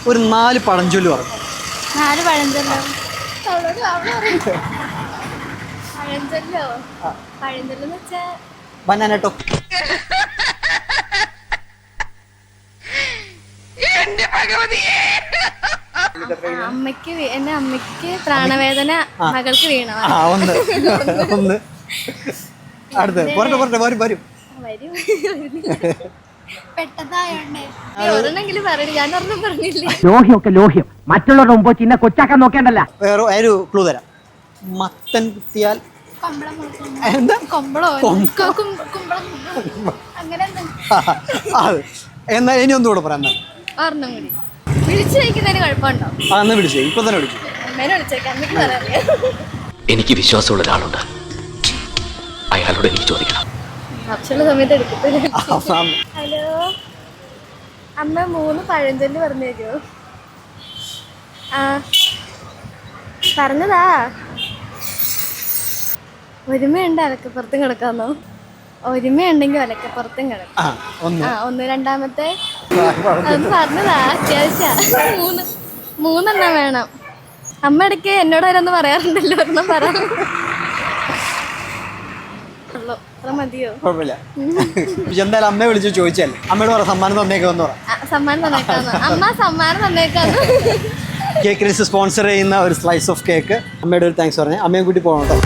ഒരു 4 പഴഞ്ചൊല്ല് പറഞ്ഞു. 4 പഴഞ്ചൊല്ലോ? പഴഞ്ചൊല്ലെന്ന് വെച്ചാ ബനാനട്ടോ. എന്റെ അമ്മയ്ക്ക് പ്രാണവേദന, മകൾക്ക് വീണ. ഒന്ന് അടുത്ത് വരും. ഒരെണ്ണെങ്കിലും പറയണേ, ഞാൻ ഒരെണ്ണം പറഞ്ഞില്ലേ. ലോഹ്യമൊക്കെ ലോഹ്യം, മറ്റുള്ളവരുടെ മുമ്പ് ചിന്ന കൊച്ചാക്കാൻ നോക്കേണ്ടല്ല. വേറെ ഒരു ക്ലൂ തരാം. മത്തൻ കുത്തിയാൽ എന്താ? എന്നാ ഇനി ഒന്നുകൂടെ പറയാം. ഒരെണ്ണം കൂടി വിളിച്ചു വയ്ക്കുന്നതിന് കുഴപ്പമുണ്ടോ? അന്ന് വിളിച്ചേ, ഇപ്പൊ തന്നെ വിളിച്ചു. അമ്മേനെ വിളിച്ചേക്കാം, എന്നിട്ട് പറയാം. എനിക്ക് വിശ്വാസമുള്ള ഒരാളുണ്ട്, അയാളോട് എനിക്ക് ചോദിക്കണം. ആവശ്യമുള്ള സമയത്ത് എടുക്കത്തില്ല. ഹലോ അമ്മ, 3 പഴഞ്ചൊല്ല് പറഞ്ഞു തരുമോ? പറഞ്ഞതാ. ഒരുമയുണ്ട് അലക്കപ്പുറത്തും കിടക്കാന്നോ? ഒരുമയുണ്ടെങ്കിൽ അലക്കപ്പുറത്തും കിടക്കാം. ഒന്ന്. രണ്ടാമത്തെ അത് പറഞ്ഞതാ, അത്യാവശ്യം 3 വേണം. അമ്മ ഇടയ്ക്ക് എന്നോട് വരൊന്നും പറയാറുണ്ടല്ലോ, ഒരെണ്ണം പറ. മതിയോ? കുഴപ്പമില്ല. എന്തായാലും അമ്മയെ വിളിച്ച് ചോദിച്ചാൽ അമ്മയോട് പറ സമ്മാനം തന്നേക്കാന്ന് പറ. സമ്മാനം തന്നേക്കാന്ന്. അമ്മ സമ്മാനം തന്നേക്കാന്ന്. കേക്ക് സ്പോൺസർ ചെയ്യുന്ന ഒരു സ്ലൈസ് ഓഫ് കേക്ക് അമ്മയുടെ ഒരു താങ്ക്സ് പറഞ്ഞേ. അമ്മയെ കൂട്ടി പോകണം കേട്ടോ.